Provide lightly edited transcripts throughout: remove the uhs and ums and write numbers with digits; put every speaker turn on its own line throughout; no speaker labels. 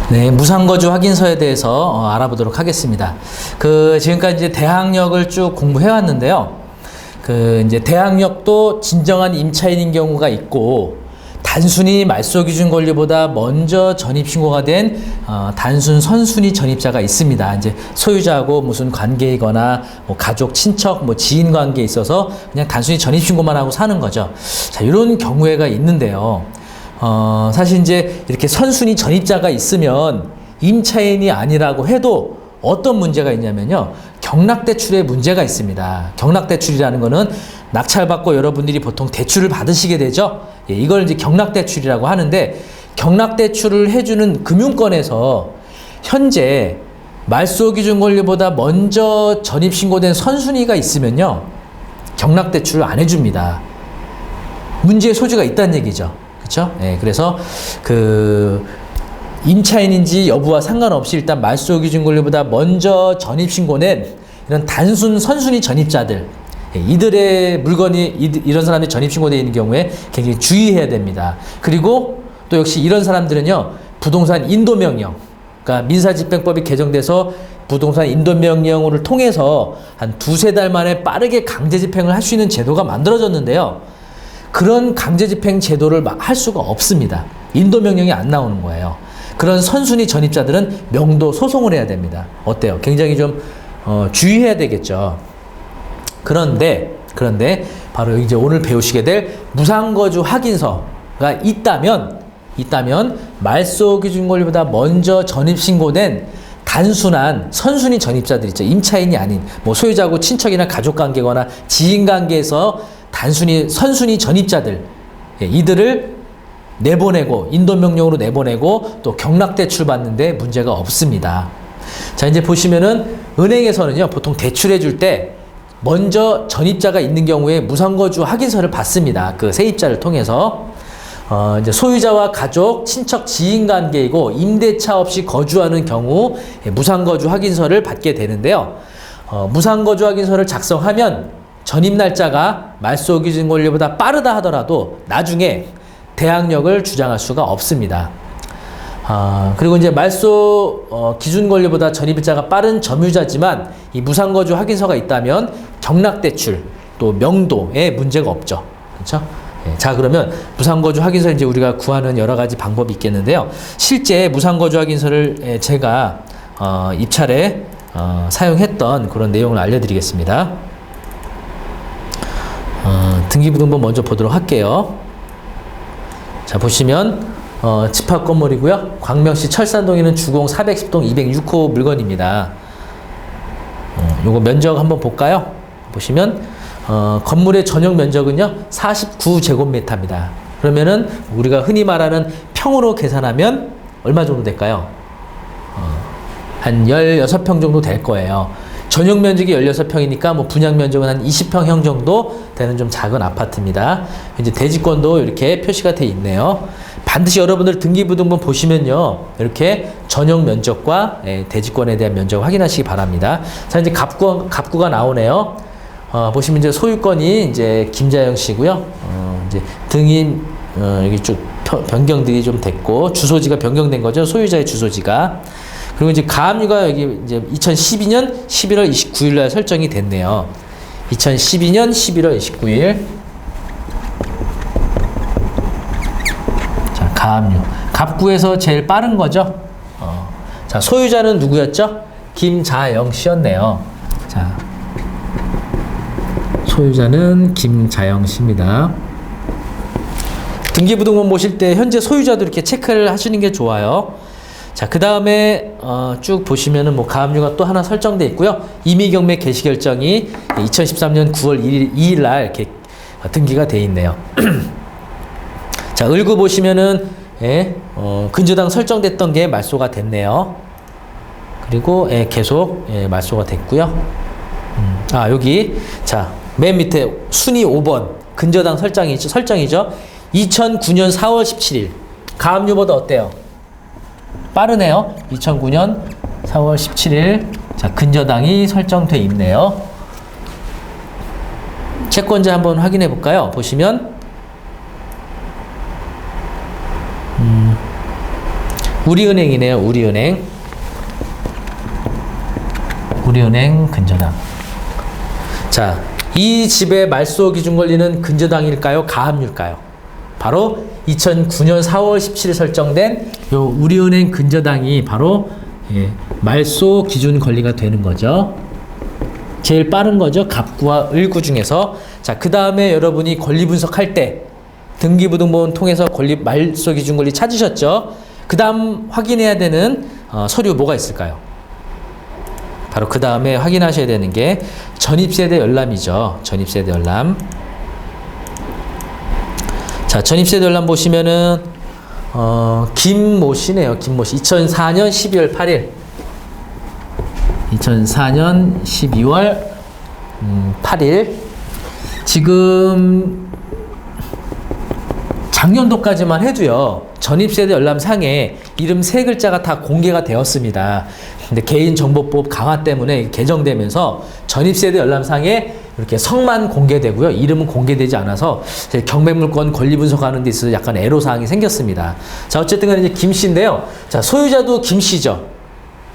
네, 무상거주 확인서에 대해서 알아보도록 하겠습니다. 지금까지 이제 대항력을 쭉 공부해 왔는데요. 이제 대항력도 진정한 임차인인 경우가 있고, 단순히 말소기준 권리보다 먼저 전입신고가 된 단순 선순위 전입자가 있습니다. 이제 소유자하고 무슨 관계이거나 뭐 가족, 친척, 뭐 지인 관계에 있어서 그냥 단순히 전입신고만 하고 사는 거죠. 자, 이런 경우가 있는데요. 사실 이제 이렇게 선순위 전입자가 있으면 임차인이 아니라고 해도 어떤 문제가 있냐면요. 경락대출에 문제가 있습니다. 경락대출이라는 거는 낙찰받고 여러분들이 보통 대출을 받으시게 되죠. 예, 이걸 이제 경락대출이라고 하는데, 경락대출을 해주는 금융권에서 현재 말소기준 권리보다 먼저 전입신고된 선순위가 있으면요, 경락대출을 안 해줍니다. 문제의 소지가 있다는 얘기죠. 그렇죠? 예, 그래서 임차인인지 여부와 상관없이 일단 말소기준 권리보다 먼저 전입신고낸 이런 단순 선순위 전입자들, 이들의 물건이 이런 사람들이 전입신고되어 있는 경우에 굉장히 주의해야 됩니다. 그리고 또 역시 이런 사람들은요, 부동산 인도명령, 그러니까 민사집행법이 개정돼서 부동산 인도명령을 통해서 한 두세 달 만에 빠르게 강제집행을 할 수 있는 제도가 만들어졌는데요. 그런 강제집행 제도를 할 수가 없습니다. 인도명령이 안 나오는 거예요. 그런 선순위 전입자들은 명도 소송을 해야 됩니다. 어때요? 굉장히 좀 주의해야 되겠죠. 그런데 바로 이제 오늘 배우시게 될 무상거주 확인서가 있다면 말소기준 권리보다 먼저 전입신고된 단순한 선순위 전입자들 있죠. 임차인이 아닌 뭐 소유자고 친척이나 가족관계거나 지인관계에서 단순히 선순위 전입자들, 이들을 내보내고 인도명령으로 내보내고 또 경락대출 받는데 문제가 없습니다. 자, 이제 보시면은 은행에서는요, 보통 대출해 줄 때 먼저 전입자가 있는 경우에 무상거주 확인서를 받습니다. 그 세입자를 통해서. 이제 소유자와 가족, 친척, 지인 관계이고 임대차 없이 거주하는 경우 무상거주 확인서를 받게 되는데요. 무상거주 확인서를 작성하면 전입 날짜가 말소기준 권리보다 빠르다 하더라도 나중에 대항력을 주장할 수가 없습니다. 그리고 이제 말소 기준 권리보다 전입일자가 빠른 점유자지만 이 무상거주 확인서가 있다면 경락대출 또 명도에 문제가 없죠. 그렇죠? 예, 자, 그러면 무상거주 확인서 이제 우리가 구하는 여러 가지 방법이 있겠는데요. 실제 무상거주 확인서를 제가 입찰에 사용했던 그런 내용을 알려드리겠습니다. 등기부등본 먼저 보도록 할게요. 자, 보시면 집합 건물이고요. 광명시 철산동에 있는 주공 410동 206호 물건입니다. 요거 면적 한번 볼까요? 보시면 건물의 전용 면적은요 49제곱미터입니다. 그러면은 우리가 흔히 말하는 평으로 계산하면 얼마 정도 될까요? 한 16평 정도 될 거예요. 전용 면적이 16평이니까 뭐 분양 면적은 한 20평형 정도 되는 좀 작은 아파트입니다. 이제 대지권도 이렇게 표시가 돼 있네요. 반드시 여러분들 등기부등본 보시면요, 이렇게 전용 면적과 대지권에 대한 면적을 확인하시기 바랍니다. 자, 이제 갑구가 나오네요. 보시면 이제 소유권이 이제 김자영 씨고요. 이제 등인 여기 쭉 변경들이 좀 됐고 주소지가 변경된 거죠. 소유자의 주소지가. 그리고 이제 가압류가 여기 이제 2012년 11월 29일 날 설정이 됐네요. 2012년 11월 29일. 자, 가압류. 갑구에서 제일 빠른 거죠. 자, 소유자는 누구였죠? 김자영 씨였네요. 자, 소유자는 김자영 씨입니다. 등기부등본 보실 때 현재 소유자도 이렇게 체크를 하시는 게 좋아요. 자, 그 다음에 쭉 보시면은 뭐 가압류가 또 하나 설정돼 있고요. 임의경매 개시 결정이 2013년 9월 2일 날 이렇게 등기가 돼 있네요. 자, 을구 보시면은 근저당 설정됐던 게 말소가 됐네요. 그리고 계속 말소가 됐고요. 여기 자, 맨 밑에 순위 5번 근저당 설정이죠. 2009년 4월 17일 가압류보다 어때요? 빠르네요. 2009년 4월 17일. 자, 근저당이 설정돼 있네요. 채권자 한번 확인해 볼까요? 보시면 우리은행이네요. 우리은행. 우리은행 근저당. 자, 이 집의 말소 기준 권리는 근저당일까요? 가압류일까요? 바로 2009년 4월 17일 설정된 요 우리은행 근저당이 바로 말소 기준 권리가 되는 거죠. 제일 빠른 거죠. 갑구와 을구 중에서. 자, 그 다음에 여러분이 권리 분석할 때 등기부등본 통해서 권리 말소 기준 권리 찾으셨죠? 그 다음 확인해야 되는 서류 뭐가 있을까요? 바로 그 다음에 확인하셔야 되는 게 전입세대 열람이죠. 전입세대 열람. 자, 전입세대 열람 보시면은 김모 씨네요. 김모 씨. 2004년 12월 8일. 2004년 12월 8일. 지금 작년도까지만 해도요. 전입세대 열람상에 이름 세 글자가 다 공개가 되었습니다. 근데 개인정보법 강화 때문에 개정되면서 전입세대 열람상에 이렇게 성만 공개되고요. 이름은 공개되지 않아서 경매물건 권리 분석하는 데 있어서 약간 애로사항이 생겼습니다. 자, 어쨌든 간에 이제 김 씨인데요. 자, 소유자도 김 씨죠.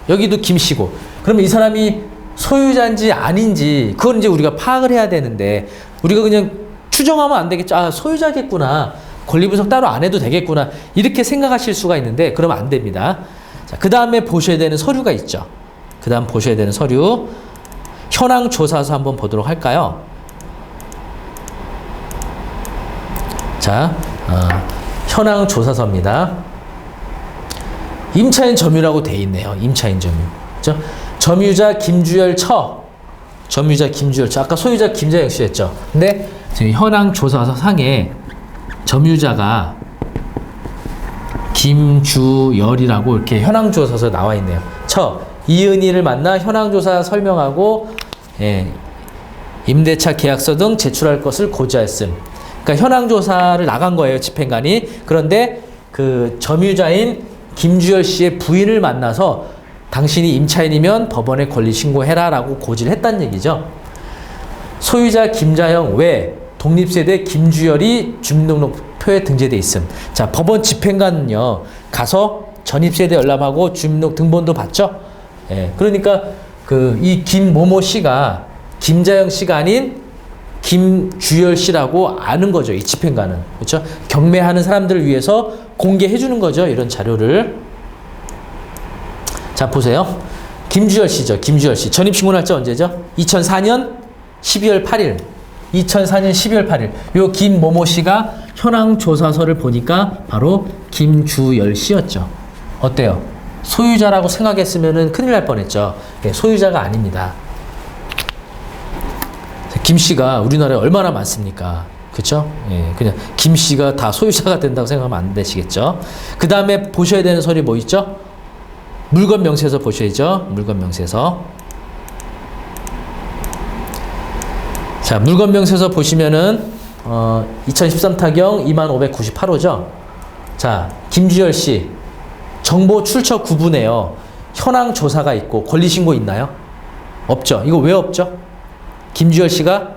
여기도 김 씨고. 그러면 이 사람이 소유자인지 아닌지 그건 이제 우리가 파악을 해야 되는데 우리가 그냥 추정하면 안 되겠죠. 아, 소유자겠구나. 권리 분석 따로 안 해도 되겠구나. 이렇게 생각하실 수가 있는데 그러면 안 됩니다. 자, 그 다음에 보셔야 되는 서류가 있죠. 그 다음 보셔야 되는 서류. 현황 조사서 한번 보도록 할까요? 자, 현황 조사서입니다. 임차인 점유라고 돼 있네요. 임차인 점유. 그죠? 점유자 김주열 처. 점유자 김주열 처. 아까 소유자 김자영 씨였죠. 근데 지금 현황 조사서 상에 점유자가 김주열이라고 이렇게 현황조사서 나와 있네요. 이은희를 만나 현황조사 설명하고 임대차 계약서 등 제출할 것을 고지하였음. 그러니까 현황조사를 나간 거예요. 집행관이. 그런데 그 점유자인 김주열 씨의 부인을 만나서 당신이 임차인이면 법원에 권리 신고해라 라고 고지를 했다는 얘기죠. 소유자 김자영 외 독립세대 김주열이 주민등록표에 등재돼 있음. 자, 법원 집행관은요, 가서 전입세대 열람하고 주민등록 등본도 받죠? 그러니까 이 김모모 씨가 김자영 씨가 아닌 김주열 씨라고 아는 거죠. 이 집행관은. 그렇죠? 경매하는 사람들을 위해서 공개해 주는 거죠. 이런 자료를. 자, 보세요. 김주열 씨죠. 김주열 씨. 전입신고 날짜 언제죠? 2004년 12월 8일. 2004년 12월 8일. 요 김모모 씨가 현황 조사서를 보니까 바로 김주열 씨였죠. 어때요? 소유자라고 생각했으면은 큰일 날 뻔했죠. 소유자가 아닙니다. 김 씨가 우리나라에 얼마나 많습니까? 그쵸? 그냥 김 씨가 다 소유자가 된다고 생각하면 안 되시겠죠? 그 다음에 보셔야 되는 서류 뭐 있죠? 물건 명세서 보셔야죠. 물건 명세서. 자, 물건 명세서 보시면은 2013 타경 2598호죠. 자, 김주열 씨 정보 출처 구분해요. 현황 조사가 있고 권리 신고 있나요? 없죠. 이거 왜 없죠? 김주열 씨가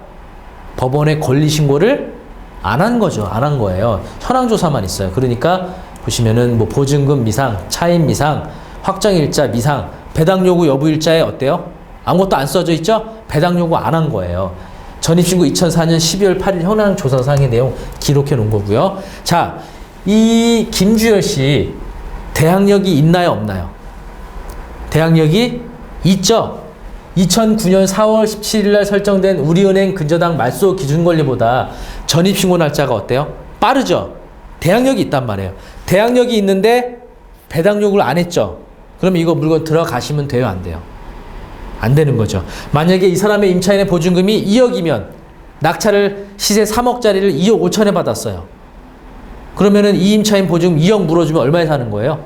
법원에 권리 신고를 안 한 거죠. 안 한 거예요. 현황 조사만 있어요. 그러니까 보시면은 뭐 보증금 미상, 차임 미상, 확정일자 미상, 배당 요구 여부 일자에 어때요? 아무것도 안 써져 있죠? 배당 요구 안 한 거예요. 전입신고 2004년 12월 8일 현황 조사상의 내용 기록해 놓은 거고요. 자, 이 김주열 씨 대항력이 있나요, 없나요? 대항력이 있죠. 2009년 4월 17일 날 설정된 우리은행 근저당 말소 기준 권리보다 전입신고 날짜가 어때요? 빠르죠. 대항력이 있단 말이에요. 대항력이 있는데 배당 요구를 안 했죠. 그럼 이거 물건 들어가시면 돼요, 안 돼요? 안 되는 거죠. 만약에 이 사람의 임차인의 보증금이 2억이면 낙찰을 시세 3억짜리를 2억 5천에 받았어요. 그러면은 이 임차인 보증금 2억 물어주면 얼마에 사는 거예요?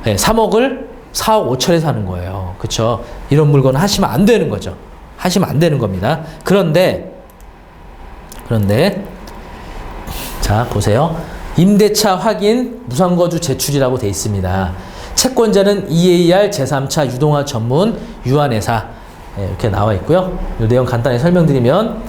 3억을 4억 5천에 사는 거예요. 그쵸? 이런 물건 하시면 안 되는 거죠. 하시면 안 되는 겁니다. 그런데 자, 보세요. 임대차 확인 무상거주 제출이라고 돼 있습니다. 채권자는 EAR 제3차 유동화 전문 유한회사 이렇게 나와 있고요. 이 내용 간단히 설명드리면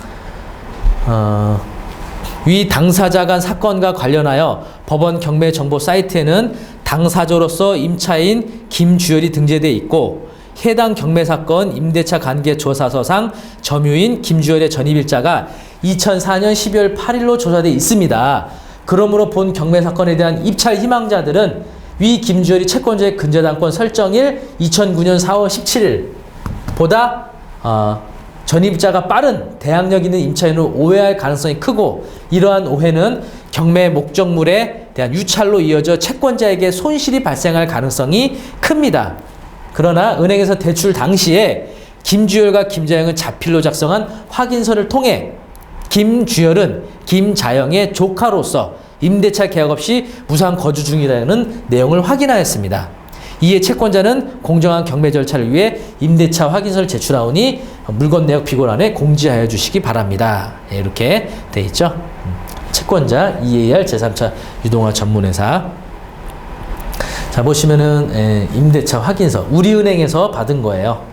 위 당사자 간 사건과 관련하여 법원 경매 정보 사이트에는 당사자로서 임차인 김주열이 등재돼 있고 해당 경매사건 임대차 관계 조사서상 점유인 김주열의 전입일자가 2004년 12월 8일로 조사돼 있습니다. 그러므로 본 경매사건에 대한 입찰 희망자들은 위 김주열이 채권자의 근저당권 설정일 2009년 4월 17일 보다 전입자가 빠른 대항력 있는 임차인으로 오해할 가능성이 크고 이러한 오해는 경매 목적물에 대한 유찰로 이어져 채권자에게 손실이 발생할 가능성이 큽니다. 그러나 은행에서 대출 당시에 김주열과 김자영은 자필로 작성한 확인서를 통해 김주열은 김자영의 조카로서 임대차 계약 없이 무상 거주 중이라는 내용을 확인하였습니다. 이에 채권자는 공정한 경매 절차를 위해 임대차 확인서를 제출하오니 물건 내역 비고란에 공지하여 주시기 바랍니다. 예, 이렇게 돼 있죠. 채권자 EAR 제3차 유동화 전문회사. 자, 보시면은 임대차 확인서 우리은행에서 받은 거예요.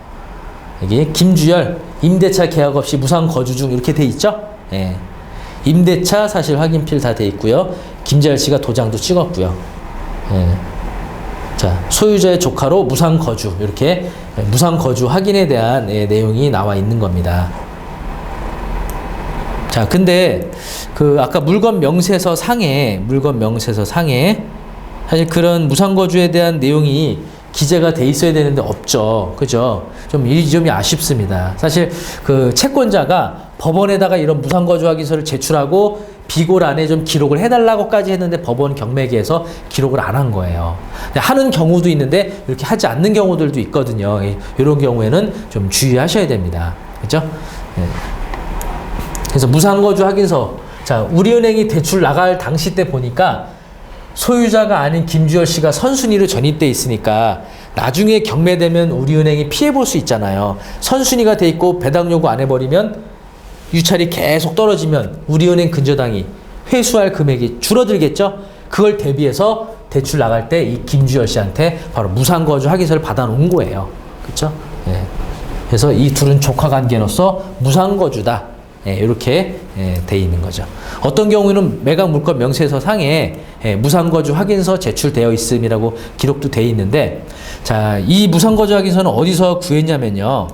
여기 김주열 임대차 계약 없이 무상 거주 중 이렇게 돼 있죠. 예. 임대차 사실 확인필 다 돼 있고요. 김자열 씨가 도장도 찍었고요. 예. 자, 소유자의 조카로 무상 거주 이렇게 무상 거주 확인에 대한 내용이 나와 있는 겁니다. 자, 근데 그 아까 물건 명세서 상에 사실 그런 무상 거주에 대한 내용이 기재가 돼 있어야 되는데 없죠. 그죠? 좀 이 점이 아쉽습니다. 사실 그 채권자가 법원에다가 이런 무상 거주 확인서를 제출하고 비고란에 좀 기록을 해달라고까지 했는데 법원 경매기에서 기록을 안 한 거예요. 하는 경우도 있는데 이렇게 하지 않는 경우들도 있거든요. 이런 경우에는 좀 주의하셔야 됩니다. 그죠? 네. 그래서 무상 거주 확인서, 자, 우리은행이 대출 나갈 당시 때 보니까 소유자가 아닌 김주열 씨가 선순위로 전입돼 있으니까 나중에 경매되면 우리은행이 피해볼 수 있잖아요. 선순위가 돼 있고 배당 요구 안 해버리면 유찰이 계속 떨어지면 우리은행 근저당이 회수할 금액이 줄어들겠죠. 그걸 대비해서 대출 나갈 때 이 김주열 씨한테 바로 무상거주 확인서를 받아놓은 거예요. 그렇죠? 예. 그래서 이 둘은 조카 관계로서 무상거주다. 예, 이렇게 돼 있는 거죠. 어떤 경우에는 매각 물건 명세서 상에 무상거주 확인서 제출되어 있음이라고 기록도 돼 있는데, 자, 이 무상거주 확인서는 어디서 구했냐면요.